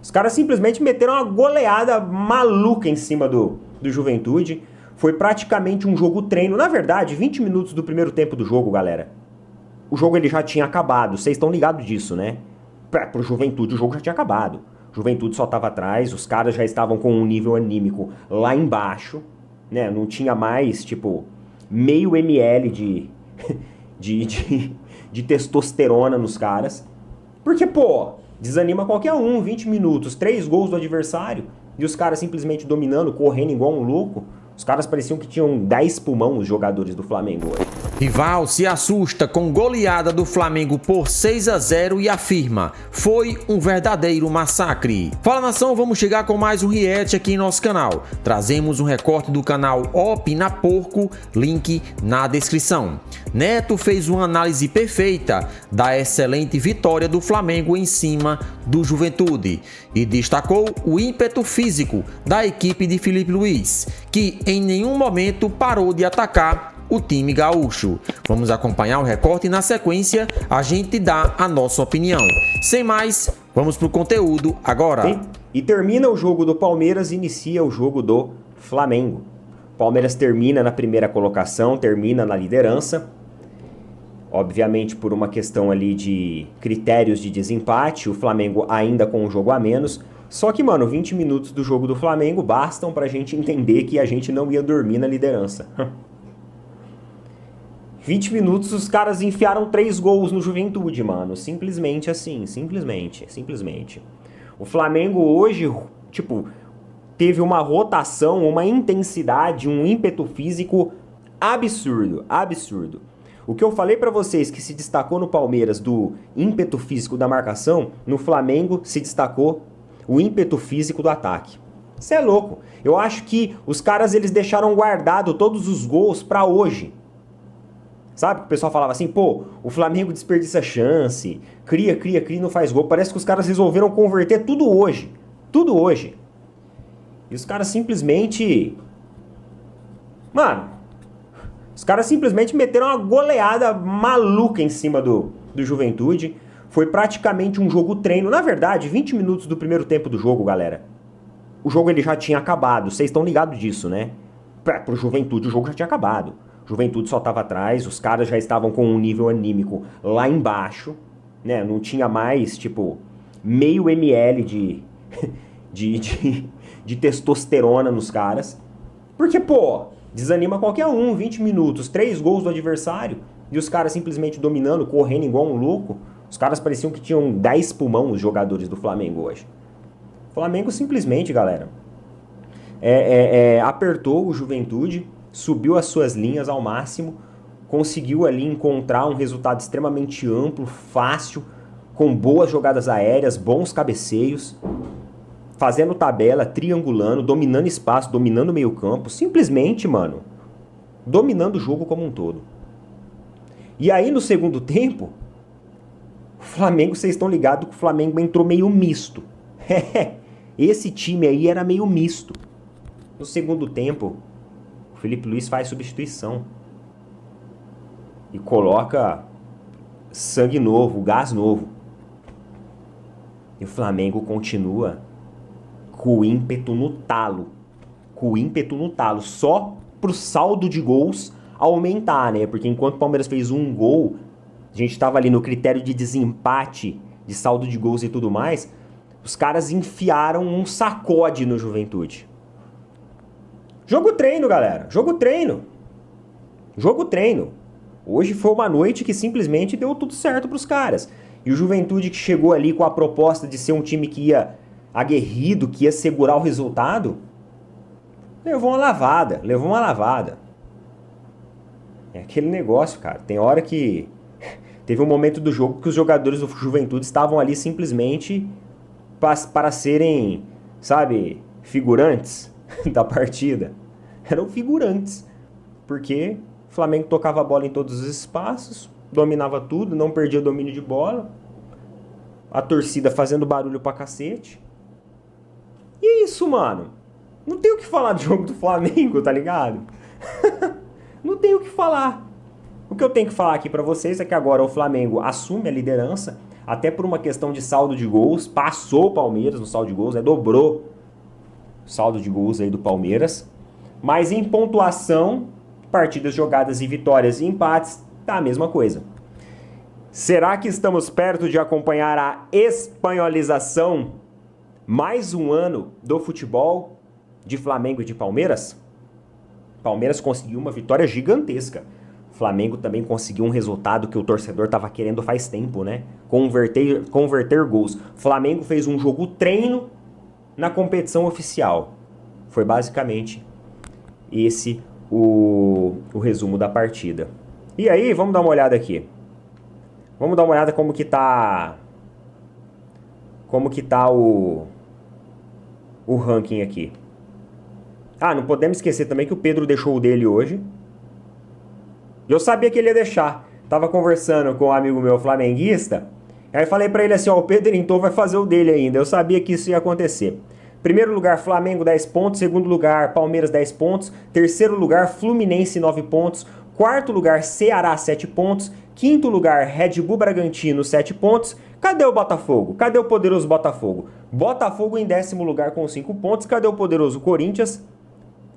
Os caras simplesmente meteram uma goleada maluca em cima do Juventude. Foi praticamente um jogo treino. Na verdade, 20 minutos do primeiro tempo do jogo, galera. O jogo ele já tinha acabado. Vocês estão ligados disso, né? Pro Juventude o jogo já tinha acabado. Juventude só tava atrás, os caras já estavam com um nível anímico lá embaixo, né? Não tinha mais, tipo, meio ml de testosterona nos caras. Porque, pô, desanima qualquer um, 20 minutos, 3 gols do adversário, e os caras simplesmente dominando, correndo igual um louco. Os caras pareciam que tinham 10 pulmão, os jogadores do Flamengo hoje. Rival se assusta com goleada do Flamengo por 6-0 e afirma: foi um verdadeiro massacre. Fala, nação, vamos chegar com mais um react aqui em nosso canal. Trazemos um recorte do canal Opina Porco, link na descrição. Neto fez uma análise perfeita da excelente vitória do Flamengo em cima do Juventude e destacou o ímpeto físico da equipe de Filipe Luiz, que em nenhum momento parou de atacar o time gaúcho. Vamos acompanhar o recorte e na sequência a gente dá a nossa opinião. Sem mais, vamos pro conteúdo agora. E termina o jogo do Palmeiras e inicia o jogo do Flamengo. Palmeiras termina na primeira colocação, termina na liderança. Obviamente por uma questão ali de critérios de desempate, o Flamengo ainda com um jogo a menos. Só que, mano, 20 minutos do jogo do Flamengo bastam pra gente entender que a gente não ia dormir na liderança. 20 minutos os caras enfiaram 3 gols no Juventude, mano. Simplesmente assim, simplesmente. O Flamengo hoje, tipo, teve uma rotação, uma intensidade, um ímpeto físico absurdo. O que eu falei pra vocês que se destacou no Palmeiras do ímpeto físico da marcação, no Flamengo se destacou o ímpeto físico do ataque. Isso é louco. Eu acho que os caras eles deixaram guardado todos os gols pra hoje. Sabe que o pessoal falava assim, pô, o Flamengo desperdiça chance, cria, não faz gol. Parece que os caras resolveram converter tudo hoje. Tudo hoje. E os caras simplesmente... Mano, os caras simplesmente meteram uma goleada maluca em cima do Juventude. Foi praticamente um jogo treino. Na verdade, 20 minutos do primeiro tempo do jogo, galera. O jogo ele já tinha acabado. Vocês estão ligados disso, né? Pro Juventude o jogo já tinha acabado. Juventude só tava atrás, os caras já estavam com um nível anímico lá embaixo, né? Não tinha mais, tipo, meio ml de testosterona nos caras. Porque, pô, desanima qualquer um, 20 minutos, 3 gols do adversário, e os caras simplesmente dominando, correndo igual um louco. Os caras pareciam que tinham 10 pulmão, os jogadores do Flamengo hoje. O Flamengo simplesmente, galera, apertou o Juventude, subiu as suas linhas ao máximo, conseguiu ali encontrar um resultado extremamente amplo, fácil, com boas jogadas aéreas, bons cabeceios, fazendo tabela, triangulando, dominando espaço, dominando o meio campo, simplesmente, mano, dominando o jogo como um todo. E aí no segundo tempo, o Flamengo, vocês estão ligados que o Flamengo entrou meio misto. Esse time aí era meio misto. No segundo tempo, o Filipe Luiz faz substituição e coloca sangue novo, gás novo. E o Flamengo continua com o ímpeto no talo. Só pro saldo de gols aumentar, né? Porque enquanto o Palmeiras fez um gol, a gente estava ali no critério de desempate, de saldo de gols e tudo mais, os caras enfiaram um sacode no Juventude. Jogo treino, galera. Jogo treino. Hoje foi uma noite que simplesmente deu tudo certo pros caras. E o Juventude que chegou ali com a proposta de ser um time que ia aguerrido, que ia segurar o resultado, levou uma lavada. É aquele negócio, cara. Tem hora que... Teve um momento do jogo que os jogadores do Juventude estavam ali simplesmente para serem, sabe, figurantes da partida. Eram figurantes. Porque o Flamengo tocava a bola em todos os espaços, dominava tudo, não perdia domínio de bola. A torcida fazendo barulho pra cacete. E é isso, mano. Não tem o que falar do jogo do Flamengo, tá ligado? Não tem o que falar. O que eu tenho que falar aqui pra vocês é que agora o Flamengo assume a liderança, até por uma questão de saldo de gols, passou o Palmeiras no saldo de gols, dobrou o saldo de gols aí do Palmeiras, mas em pontuação, partidas jogadas e vitórias e empates, tá a mesma coisa. Será que estamos perto de acompanhar a espanholização, mais um ano do futebol de Flamengo e de Palmeiras? Palmeiras conseguiu uma vitória gigantesca. Flamengo também conseguiu um resultado que o torcedor estava querendo faz tempo, né? Converter gols. Flamengo fez um jogo treino na competição oficial. Foi basicamente esse o resumo da partida. E aí, vamos dar uma olhada aqui. Vamos dar uma olhada como que tá o ranking aqui. Ah, não podemos esquecer também que o Pedro deixou o dele hoje. Eu sabia que ele ia deixar. Tava conversando com um amigo meu flamenguista. Aí falei pra ele assim, ó, o Pedro então vai fazer o dele ainda. Eu sabia que isso ia acontecer. Primeiro lugar, Flamengo, 10 pontos. Segundo lugar, Palmeiras, 10 pontos. Terceiro lugar, Fluminense, 9 pontos. Quarto lugar, Ceará, 7 pontos. Quinto lugar, Red Bull Bragantino, 7 pontos. Cadê o Botafogo? Cadê o poderoso Botafogo? Botafogo em 10º lugar com 5 pontos. Cadê o poderoso Corinthians?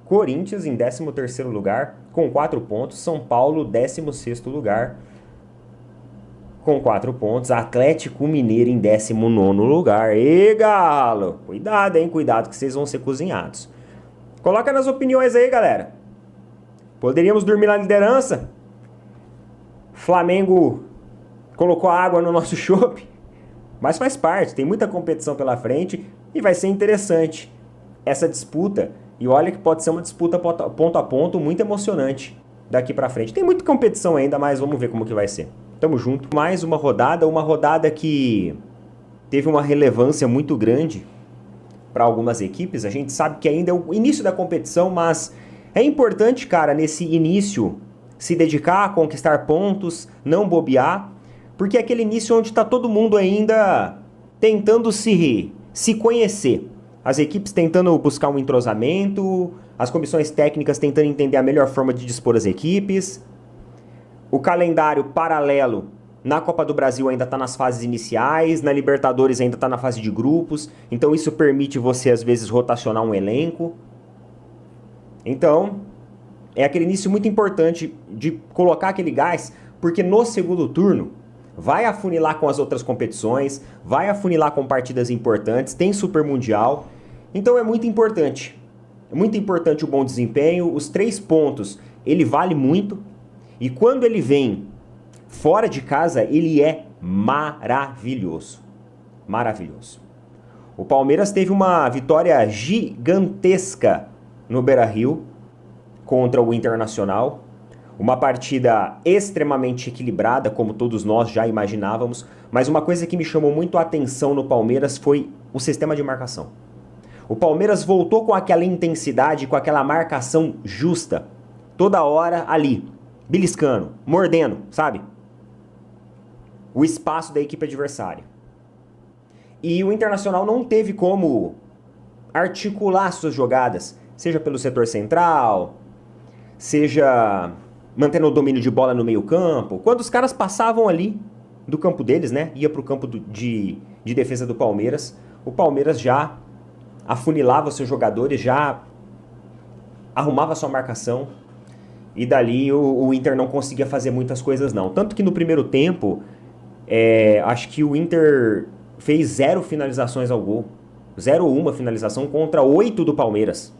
Corinthians em 13º lugar com 4 pontos. São Paulo, 16º lugar com 4 pontos. Atlético Mineiro em 19º lugar. E Galo! Cuidado, hein? Cuidado que vocês vão ser cozinhados. Coloca nas opiniões aí, galera. Poderíamos dormir na liderança? Flamengo colocou água no nosso chope. Mas faz parte, tem muita competição pela frente e vai ser interessante essa disputa. E olha que pode ser uma disputa ponto a ponto muito emocionante daqui pra frente. Tem muita competição ainda, mas vamos ver como que vai ser. Tamo junto. Mais uma rodada que teve uma relevância muito grande para algumas equipes. A gente sabe que ainda é o início da competição, mas é importante, cara, nesse início se dedicar a conquistar pontos, não bobear, porque é aquele início onde tá todo mundo ainda tentando se conhecer. As equipes tentando buscar um entrosamento, as comissões técnicas tentando entender a melhor forma de dispor as equipes. O calendário paralelo na Copa do Brasil ainda está nas fases iniciais, na Libertadores ainda está na fase de grupos, então isso permite você às vezes rotacionar um elenco. Então, é aquele início muito importante de colocar aquele gás, porque no segundo turno vai afunilar com as outras competições, vai afunilar com partidas importantes, tem Super Mundial. Então é muito importante o bom desempenho. Os 3 pontos, ele vale muito. E quando ele vem fora de casa, ele é maravilhoso. Maravilhoso. O Palmeiras teve uma vitória gigantesca no Beira-Rio contra o Internacional. Uma partida extremamente equilibrada, como todos nós já imaginávamos, mas uma coisa que me chamou muito a atenção no Palmeiras foi o sistema de marcação. O Palmeiras voltou com aquela intensidade, com aquela marcação justa, toda hora ali, beliscando, mordendo, sabe? O espaço da equipe adversária. E o Internacional não teve como articular suas jogadas, seja pelo setor central, seja mantendo o domínio de bola no meio campo. Quando os caras passavam ali do campo deles, né, ia pro campo de defesa do Palmeiras, o Palmeiras já afunilava seus jogadores, já arrumava sua marcação, e dali o Inter não conseguia fazer muitas coisas não. Tanto que no primeiro tempo, acho que o Inter fez 0 finalizações ao gol. 0-1 finalização contra 8 do Palmeiras.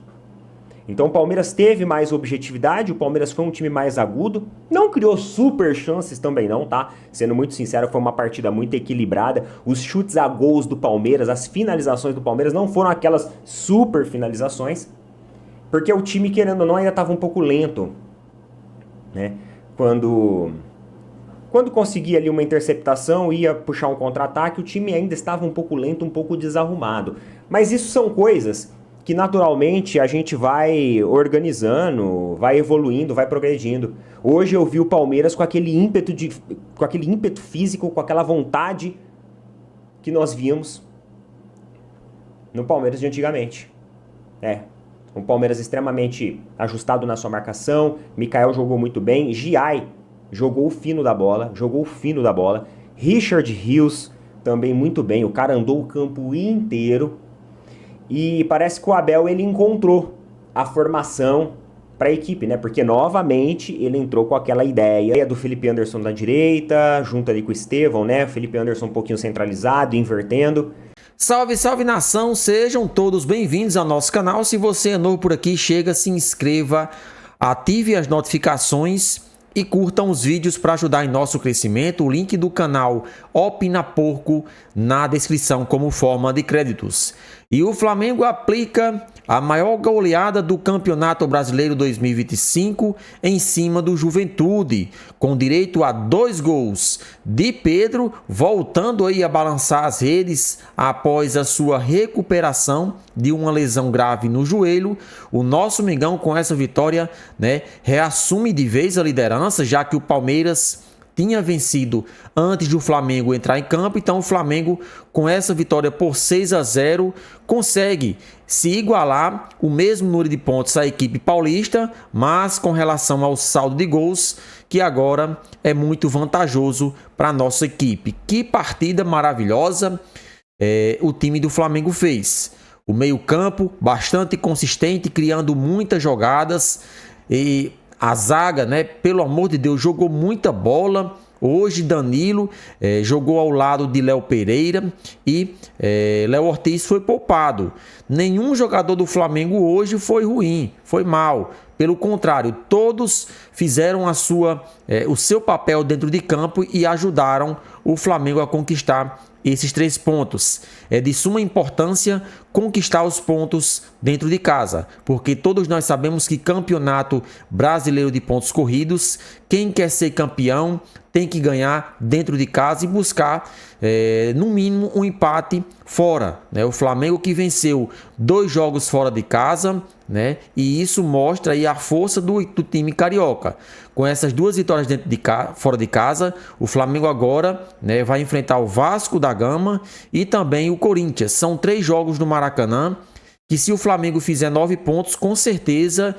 Então o Palmeiras teve mais objetividade, o Palmeiras foi um time mais agudo, não criou super chances também não, tá? Sendo muito sincero, foi uma partida muito equilibrada, os chutes a gols do Palmeiras, as finalizações do Palmeiras não foram aquelas super finalizações, porque o time, querendo ou não, ainda estava um pouco lento, né? Quando conseguia ali uma interceptação, ia puxar um contra-ataque, o time ainda estava um pouco lento, um pouco desarrumado. Mas isso são coisas que naturalmente a gente vai organizando, vai evoluindo, vai progredindo. Hoje eu vi o Palmeiras com aquele ímpeto físico, com aquela vontade que nós víamos no Palmeiras de antigamente. Um Palmeiras extremamente ajustado na sua marcação, Mikael jogou muito bem, Giai jogou fino da bola, Richard Rios também muito bem. O cara andou o campo inteiro e parece que o Abel ele encontrou a formação para a equipe, né? Porque novamente ele entrou com aquela ideia do Felipe Anderson na direita, junto ali com o Estevão, né? O Felipe Anderson um pouquinho centralizado, invertendo. Salve, salve nação, sejam todos bem-vindos ao nosso canal. Se você é novo por aqui, chega, se inscreva, ative as notificações e curtam os vídeos para ajudar em nosso crescimento. O link do canal Opina Porco na descrição como forma de créditos. E o Flamengo aplica a maior goleada do Campeonato Brasileiro 2025 em cima do Juventude, com direito a 2 gols de Pedro, voltando aí a balançar as redes após a sua recuperação de uma lesão grave no joelho. O nosso Mengão, com essa vitória, né, reassume de vez a liderança, já que o Palmeiras tinha vencido antes do Flamengo entrar em campo. Então o Flamengo, com essa vitória por 6-0, consegue se igualar o mesmo número de pontos à equipe paulista, mas com relação ao saldo de gols, que agora é muito vantajoso para a nossa equipe. Que partida maravilhosa o time do Flamengo fez. O meio-campo bastante consistente, criando muitas jogadas, e a zaga, né, pelo amor de Deus, jogou muita bola. Hoje Danilo jogou ao lado de Léo Pereira e Léo Ortiz foi poupado. Nenhum jogador do Flamengo hoje foi ruim, foi mal. Pelo contrário, todos fizeram o seu papel dentro de campo e ajudaram o Flamengo a conquistar esses 3 pontos. É de suma importância conquistar os pontos dentro de casa, porque todos nós sabemos que campeonato brasileiro de pontos corridos, quem quer ser campeão tem que ganhar dentro de casa e buscar no mínimo um empate fora, né? O Flamengo que venceu 2 jogos fora de casa, né? E isso mostra aí a força do time carioca. Com essas 2 vitórias fora de casa, o Flamengo agora, né, vai enfrentar o Vasco da Gama e também o Corinthians. São 3 jogos no Maracanã, que se o Flamengo fizer 9 pontos, com certeza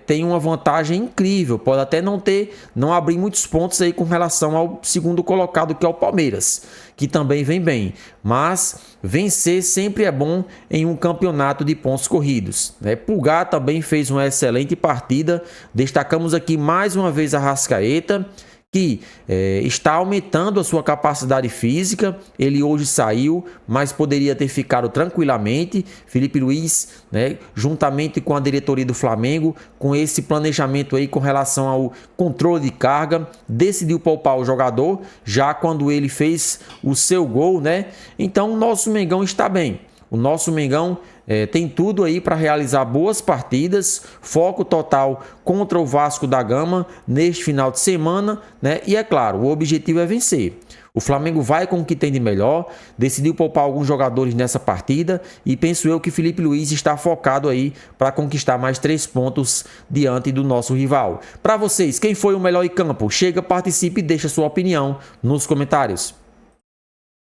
tem uma vantagem incrível. Pode até não abrir muitos pontos aí com relação ao segundo colocado, que é o Palmeiras, que também vem bem. Mas vencer sempre é bom em um campeonato de pontos corridos, né? Pulgar também fez uma excelente partida. Destacamos aqui mais uma vez a Arrascaeta, que está aumentando a sua capacidade física. Ele hoje saiu, mas poderia ter ficado tranquilamente. Felipe Luiz, né, juntamente com a diretoria do Flamengo, com esse planejamento aí com relação ao controle de carga, decidiu poupar o jogador, já quando ele fez o seu gol, né? Então o nosso Mengão está bem. O nosso Mengão tem tudo aí para realizar boas partidas, foco total contra o Vasco da Gama neste final de semana, né? E é claro, o objetivo é vencer. O Flamengo vai com o que tem de melhor, decidiu poupar alguns jogadores nessa partida e penso eu que Felipe Luiz está focado aí para conquistar mais 3 pontos diante do nosso rival. Para vocês, quem foi o melhor em campo? Chega, participe e deixa sua opinião nos comentários.